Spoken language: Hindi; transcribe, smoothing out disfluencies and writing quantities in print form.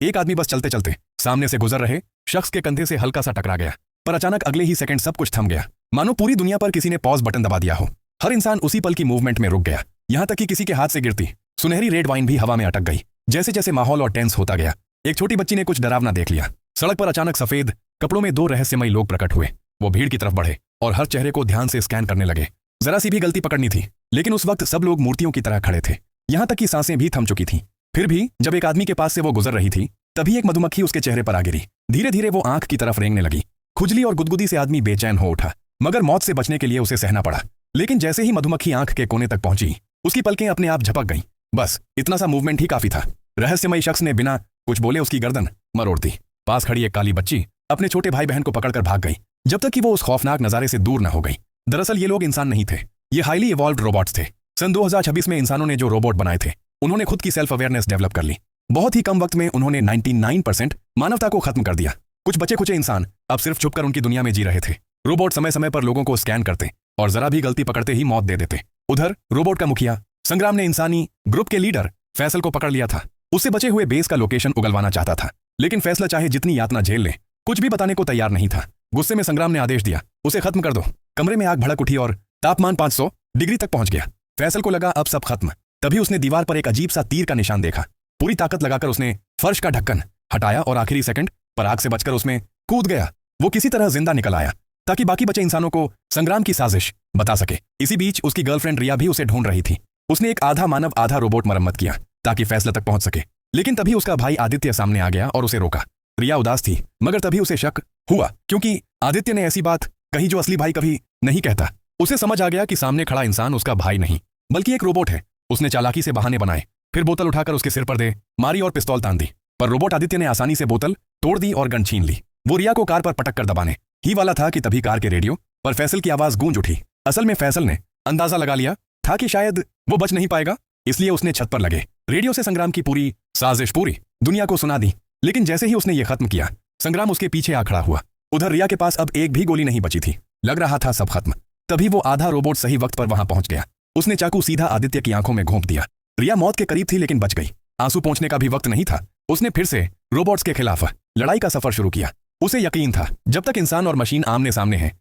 एक आदमी बस चलते चलते सामने से गुजर रहे शख्स के कंधे से हल्का सा टकरा गया, पर अचानक अगले ही सेकंड सब कुछ थम गया, मानो पूरी दुनिया पर किसी ने पॉज बटन दबा दिया हो। हर इंसान उसी पल की मूवमेंट में रुक गया, यहां तक कि किसी के हाथ से गिरती सुनहरी रेड वाइन भी हवा में अटक गई। जैसे जैसे माहौल और टेंस होता गया, एक छोटी बच्ची ने कुछ डरावना देख लिया। सड़क पर अचानक सफेद कपड़ों में दो रहस्यमयी लोग प्रकट हुए। वो भीड़ की तरफ बढ़े और हर चेहरे को ध्यान से स्कैन करने लगे। जरा सी भी गलती पकड़नी थी, लेकिन उस वक्त सब लोग मूर्तियों की तरह खड़े थे, यहां तक कि सांसें भी थम चुकी थीं। फिर भी जब एक आदमी के पास से वो गुजर रही थी, तभी एक मधुमक्खी उसके चेहरे पर आ गिरी। धीरे धीरे वो आंख की तरफ रेंगने लगी। खुजली और गुदगुदी से आदमी बेचैन हो उठा, मगर मौत से बचने के लिए उसे सहना पड़ा। लेकिन जैसे ही मधुमक्खी आंख के कोने तक पहुंची, उसकी पलकें अपने आप झपक गईं। बस इतना सा मूवमेंट ही काफी था। रहस्यमयी शख्स ने बिना कुछ बोले उसकी गर्दन मरोड़ दी। पास खड़ी एक काली बच्ची अपने छोटे भाई बहन को पकड़कर भाग गई, जब तक कि वो उस खौफनाक नजारे से दूर न हो गई। दरअसल ये लोग इंसान नहीं थे, ये हाईली इवॉल्व्ड रोबोट्स थे। सन 2026 में इंसानों ने जो रोबोट बनाए थे, उन्होंने खुद की सेल्फ अवेयरनेस डेवलप कर ली। बहुत ही कम वक्त में उन्होंने 99% मानवता को खत्म कर दिया। कुछ बचे खुचे इंसान अब सिर्फ छुपकर उनकी दुनिया में जी रहे थे। रोबोट समय समय पर लोगों को स्कैन करते और जरा भी गलती पकड़ते ही मौत दे देते। उधर रोबोट का मुखिया संग्राम ने इंसानी ग्रुप के लीडर फैसल को पकड़ लिया था। उससे बचे हुए बेस का लोकेशन उगलवाना चाहता था, लेकिन फैसला चाहे जितनी यातना झेल ले, कुछ भी बताने को तैयार नहीं था। गुस्से में संग्राम ने आदेश दिया, उसे खत्म कर दो। कमरे में आग भड़क उठी और तापमान 500 डिग्री तक पहुंच गया। फैसल को लगा अब सब खत्म। तभी उसने दीवार पर एक अजीब सा तीर का निशान देखा। पूरी ताकत लगाकर उसने फर्श का ढक्कन हटाया और आखिरी सेकंड पर आग से बचकर उसमें कूद गया। वो किसी तरह जिंदा निकल आया ताकि बाकी बचे इंसानों को संग्राम की साजिश बता सके। इसी बीच उसकी गर्लफ्रेंड रिया भी उसे ढूंढ रही थी। उसने एक आधा मानव आधा रोबोट मरम्मत किया ताकि फैसला तक पहुंच सके, लेकिन तभी उसका भाई आदित्य सामने आ गया और उसे रोका। रिया उदास थी, मगर तभी उसे शक हुआ, क्योंकि आदित्य ने ऐसी बात कही जो असली भाई कभी नहीं कहता। उसे समझ आ गया कि सामने खड़ा इंसान उसका भाई नहीं, बल्कि एक रोबोट है। उसने चालाकी से बहाने बनाए, फिर बोतल उठाकर उसके सिर पर दे मारी और पिस्तौल तान दी, पर रोबोट आदित्य ने आसानी से बोतल तोड़ दी और गन छीन ली। वो रिया को कार पर पटक कर दबाने ही वाला था कि तभी कार के रेडियो पर फैसल की आवाज गूंज उठी। असल में फैसल ने अंदाजा लगा लिया था कि शायद वो बच नहीं पाएगा, इसलिए उसने छत पर लगे रेडियो से संग्राम की पूरी साजिश पूरी दुनिया को सुना दी। लेकिन जैसे ही उसने ये खत्म किया, संग्राम उसके पीछे आ खड़ा हुआ। उधर रिया के पास अब एक भी गोली नहीं बची थी, लग रहा था सब खत्म। तभी वो आधा रोबोट सही वक्त पर वहां पहुंच गया। उसने चाकू सीधा आदित्य की आंखों में घोंप दिया। रिया मौत के करीब थी, लेकिन बच गई। आंसू पोंछने का भी वक्त नहीं था। उसने फिर से रोबोट्स के खिलाफ लड़ाई का सफर शुरू किया। उसे यकीन था जब तक इंसान और मशीन आमने सामने हैं,